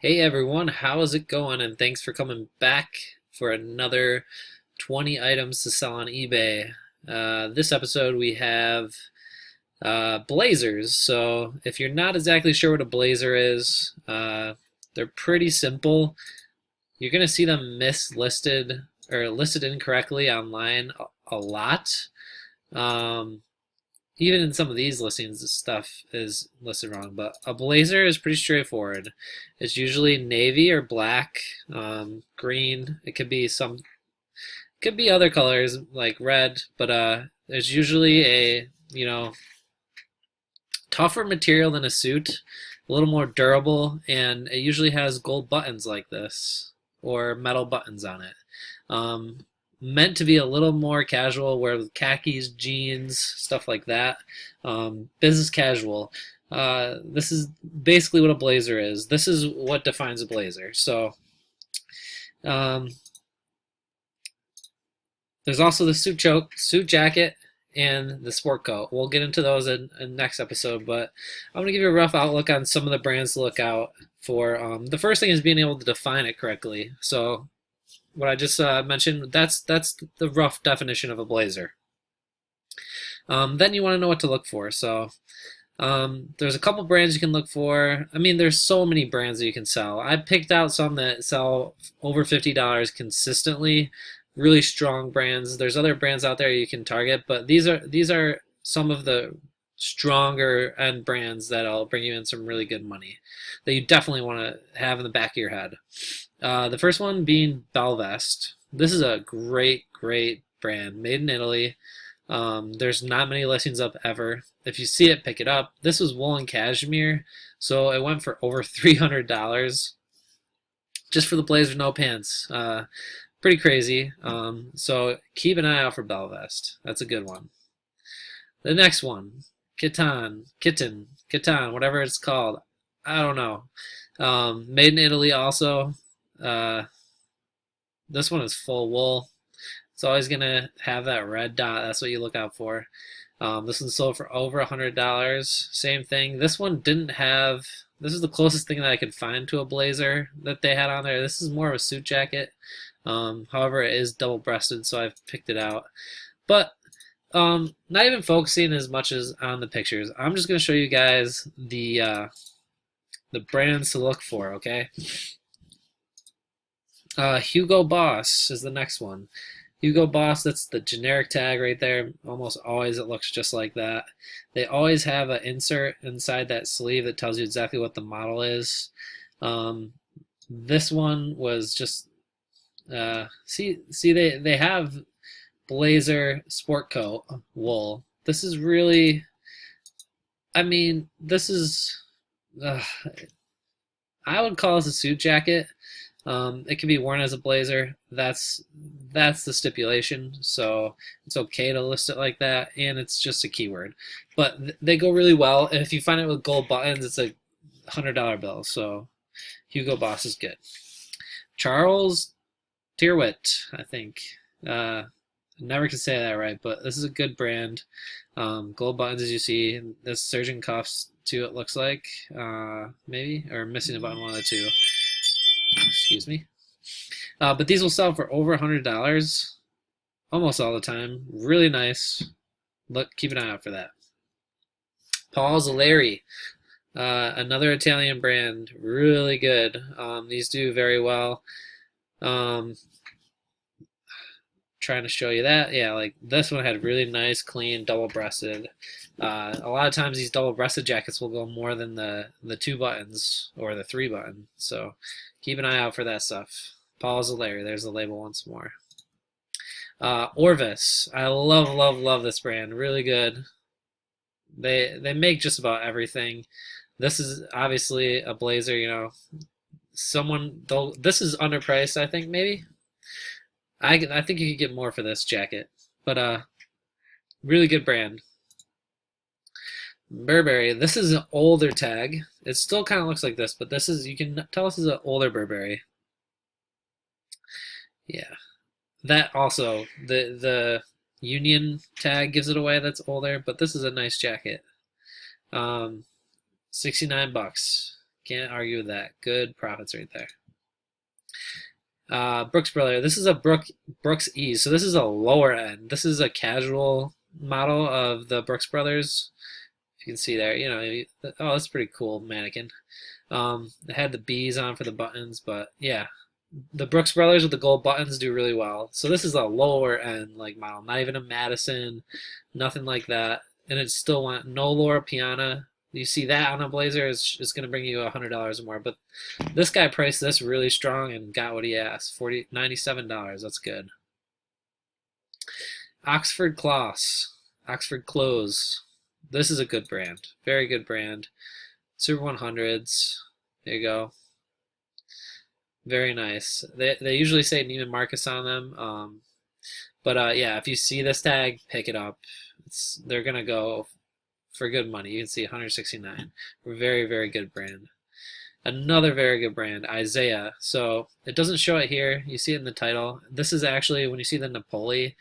Hey everyone, how is it going? And thanks for coming back for another 20 items to sell on eBay. This episode we have blazers. So if you're not exactly sure what a blazer is, they're pretty simple. You're going to see them mislisted or listed incorrectly online a lot. Um, Even in some of these listings, the stuff is listed wrong. But a blazer is pretty straightforward. It's usually navy or black, green. It could be other colors like red, but there's usually a tougher material than a suit, a little more durable, and it usually has gold buttons like this or metal buttons on it. Um, Meant to be a little more casual, wear with khakis, jeans, stuff like that. Business casual. This is basically what a blazer is. This is what defines a blazer. So um, there's also the suit jacket, and the sport coat. We'll get into those in next episode, but I'm going to give you a rough outlook on some of the brands to look out for. The first thing is being able to define it correctly. So what I just mentioned, that's the rough definition of a blazer. Then you want to know what to look for. So there's a couple brands you can look for. I mean, there's so many brands that you can sell. I picked out some that sell over $50 consistently, really strong brands. There's other brands out there you can target, but these are some of the stronger end brands that'll bring you in some really good money that you definitely want to have in the back of your head. The first one being Belvest. This is a great brand, made in Italy. There's not many listings up ever. If you see it, pick it up. This was wool and cashmere, so it went for over $300 just for the blazer, no pants. Pretty crazy. So keep an eye out for Belvest. That's a good one. The next one, Kitten, whatever it's called. I don't know. Made in Italy also. This one is full wool. It's always gonna have that red dot. That's what you look out for. This one sold for over $100. Same thing. This one didn't have. This is the closest thing that I could find to a blazer that they had on there. This is more of a suit jacket. However, it is double-breasted, so I've picked it out. But not even focusing as much as on the pictures. I'm just gonna show you guys the brands to look for. Okay. Hugo Boss is the next one. Hugo Boss, that's the generic tag right there. Almost always it looks just like that. They always have an insert inside that sleeve that tells you exactly what the model is. This one was just see they have blazer sport coat wool. This is really, I mean, this is I would call this a suit jacket. It can be worn as a blazer. That's the stipulation. So it's okay to list it like that, and it's just a keyword. But they go really well. And if you find it with gold buttons, it's a $100 bill. So Hugo Boss is good. Charles Tyrwhitt, I think. I never can say that right, but this is a good brand. Gold buttons, as you see. This surgeon cuffs too. It looks like maybe, or missing a button, one of the two. Excuse me. But these will sell for over $100 almost all the time. Really nice. Look, keep an eye out for that. Paul Zaleri, another Italian brand, really good. These do very well. Trying to show you that. Yeah, like this one had really nice, clean, double-breasted. A lot of times these double-breasted jackets will go more than the 2 buttons or the 3 button. So keep an eye out for that stuff. Paul Zaleri, there's the label once more. Orvis, I love this brand. Really good. They make just about everything. This is obviously a blazer. You know, this is underpriced. I think maybe. I think you could get more for this jacket, but really good brand. Burberry. This is an older tag. It still kind of looks like this, but this is, you can tell this is an older Burberry. Yeah, that also the Union tag gives it away. That's older, but this is a nice jacket. $69. Can't argue with that. Good profits right there. Brooks Brother. This is a Brooks E. So this is a lower end. This is a casual model of the Brooks Brothers. If you can see there, oh, that's pretty cool mannequin. It had the bees on for the buttons, but yeah, the Brooks Brothers with the gold buttons do really well. So this is a lower end like model, not even a Madison, nothing like that, and it still went no Loro Piana. You see that on a blazer is going to bring you $100 or more, but this guy priced this really strong and got what he asked, $97. That's good. Oxford Cloths, Oxford Clothes. This is a good brand, very good brand. Super 100s. There you go. Very nice. They usually say Neiman Marcus on them, but yeah, if you see this tag, pick it up. They're gonna go for good money. You can see 169. Very, very good brand. Another very good brand, Isaiah. So it doesn't show it here. You see it in the title. This is actually, when you see the Napoli,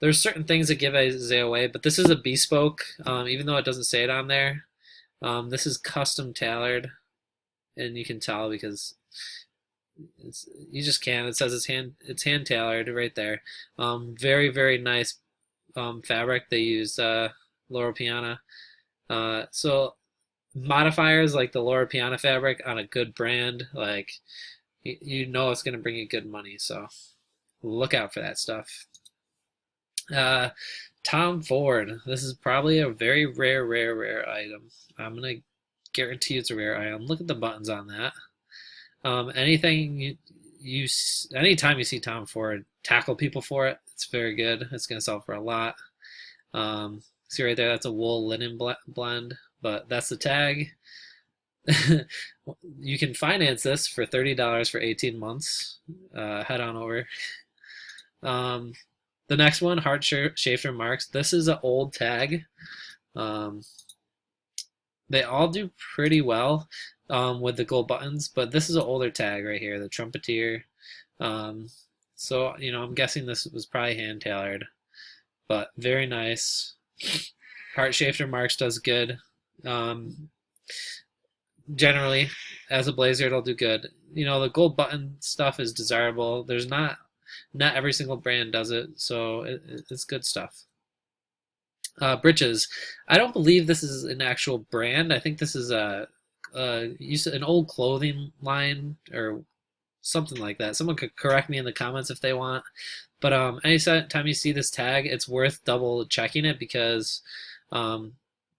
there's certain things that give Isaiah away, but this is a bespoke, even though it doesn't say it on there. This is custom tailored, and you can tell because you just can. It says it's hand tailored right there. Very, very nice fabric. They use Loro Piana. So modifiers like the Loro Piana fabric on a good brand, like you know it's going to bring you good money. So look out for that stuff. Tom Ford. This is probably a very rare item. I'm going to guarantee it's a rare item. Look at the buttons on that. Anything anytime you see Tom Ford, tackle people for it. It's very good. It's going to sell for a lot. See right there, that's a wool linen blend, but that's the tag. You can finance this for $30 for 18 months. Head on over. The next one, Schaffer Marks. This is an old tag. They all do pretty well with the gold buttons, but this is an older tag right here, the Trumpeter. So, I'm guessing this was probably hand tailored, but very nice. Schaffer Marks does good. Generally, as a blazer, it'll do good. The gold button stuff is desirable. There's not every single brand does it, so it's good stuff. Britches. I don't believe this is an actual brand. I think this is an old clothing line or something like that. Someone could correct me in the comments if they want. But anytime you see this tag, it's worth double checking it because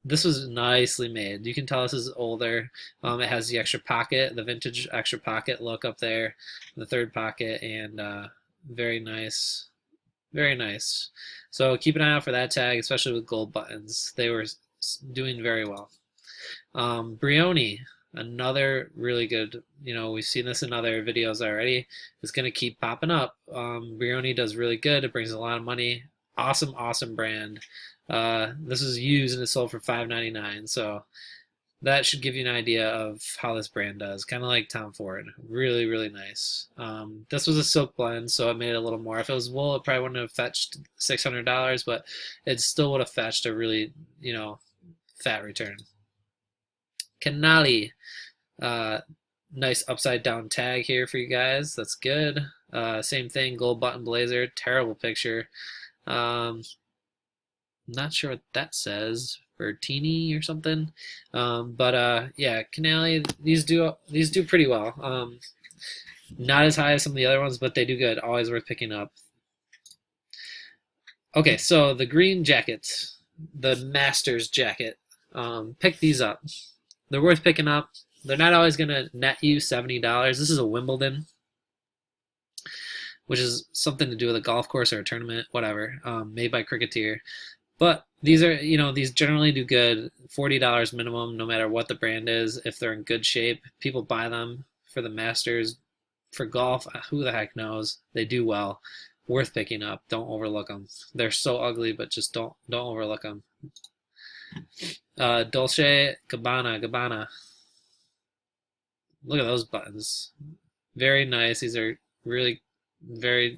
this was nicely made. You can tell this is older. It has the extra pocket, the vintage extra pocket look up there, the third pocket, and very nice. Very nice. So keep an eye out for that tag, especially with gold buttons. They were doing very well. Briony, another really good, we've seen this in other videos already. It's going to keep popping up. Briony does really good. It brings a lot of money. Awesome brand. This is used and it's sold for $5.99. So that should give you an idea of how this brand does. Kind of like Tom Ford. Really nice. This was a silk blend, so it made it a little more. If it was wool, it probably wouldn't have fetched $600, but it still would have fetched a really, fat return. Canali. Nice upside down tag here for you guys. That's good. Same thing, gold button blazer. Terrible picture. Not sure what that says. Bertini or something. But yeah, Canali, these do pretty well. Not as high as some of the other ones, but they do good. Always worth picking up. Okay, so the green jackets, the Masters jacket. Pick these up. They're worth picking up. They're not always going to net you $70. This is a Wimbledon, which is something to do with a golf course or a tournament, whatever, made by Cricketer. But these are, these generally do good. $40 minimum, no matter what the brand is. If they're in good shape, people buy them for the Masters. For golf, who the heck knows? They do well. Worth picking up. Don't overlook them. They're so ugly, but just don't overlook them. Dolce Gabbana. Look at those buttons. Very nice. These are really very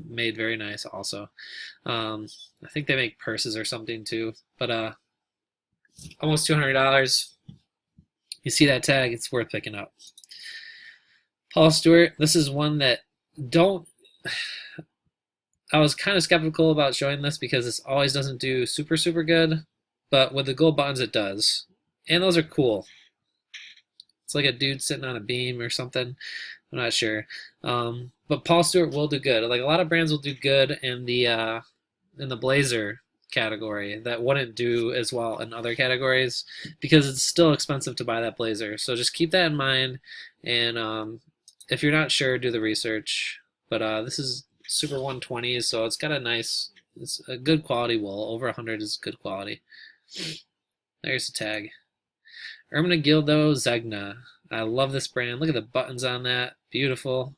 nice also. I think they make purses or something too, but almost $200. You see that tag, it's worth picking up. Paul Stewart, this is one that don't. I was kind of skeptical about showing this because this always doesn't do super, super good, but with the gold buttons it does. And those are cool. It's like a dude sitting on a beam or something. I'm not sure. But Paul Stewart will do good. Like a lot of brands will do good in the blazer category that wouldn't do as well in other categories because it's still expensive to buy that blazer. So just keep that in mind. And if you're not sure, do the research. But this is Super 120s, so it's got it's a good quality wool. Over 100 is good quality. There's the tag. Ermenegildo Zegna. I love this brand. Look at the buttons on that. Beautiful.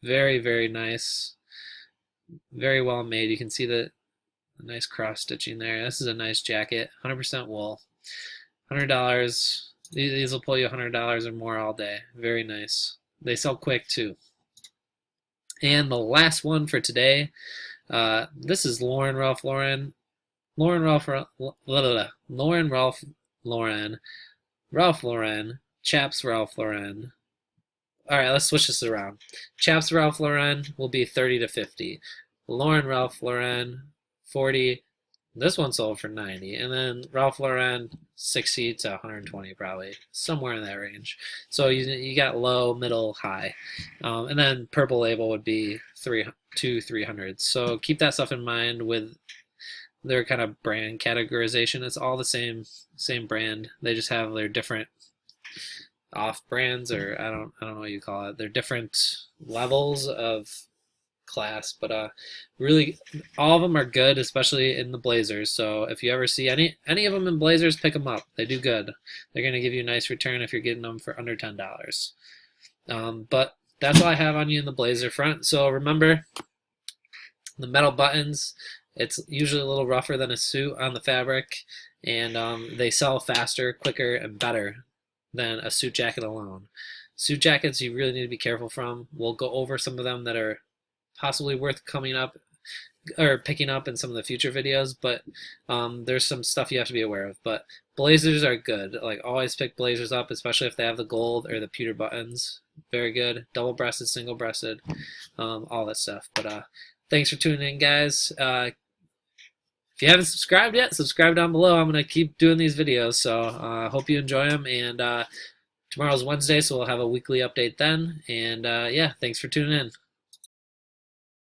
Very, very nice. Very well made. You can see the nice cross stitching there. This is a nice jacket. 100% wool. $100. These will pull you $100 or more all day. Very nice. They sell quick too. And the last one for today, this is Lauren Ralph Lauren. Ralph Lauren, Chaps Ralph Lauren. All right, let's switch this around. Chaps Ralph Lauren will be 30 to 50. Lauren Ralph Lauren, 40. This one sold for 90. And then Ralph Lauren, 60 to 120 probably. Somewhere in that range. So you got low, middle, high. And then Purple Label would be 300. So keep that stuff in mind with their kind of brand categorization. It's all the same brand. They just have their different off brands, or I don't know what you call it. They're different levels of class, but really all of them are good, especially in the blazers. So if you ever see any of them in blazers, pick them up. They do good. They're going to give you a nice return if you're getting them for under $10. But that's all I have on you in the blazer front. So remember, the metal buttons, it's usually a little rougher than a suit on the fabric, and they sell faster, quicker, and better than a suit jacket alone. Suit jackets you really need to be careful from. We'll go over some of them that are possibly worth coming up or picking up in some of the future videos, but there's some stuff you have to be aware of. But blazers are good. Like, always pick blazers up, especially if they have the gold or the pewter buttons. Very good. Double-breasted, single-breasted, all that stuff. But thanks for tuning in, guys. If you haven't subscribed yet, subscribe down below. I'm going to keep doing these videos, so I hope you enjoy them. And tomorrow's Wednesday, so we'll have a weekly update then. And yeah, thanks for tuning in.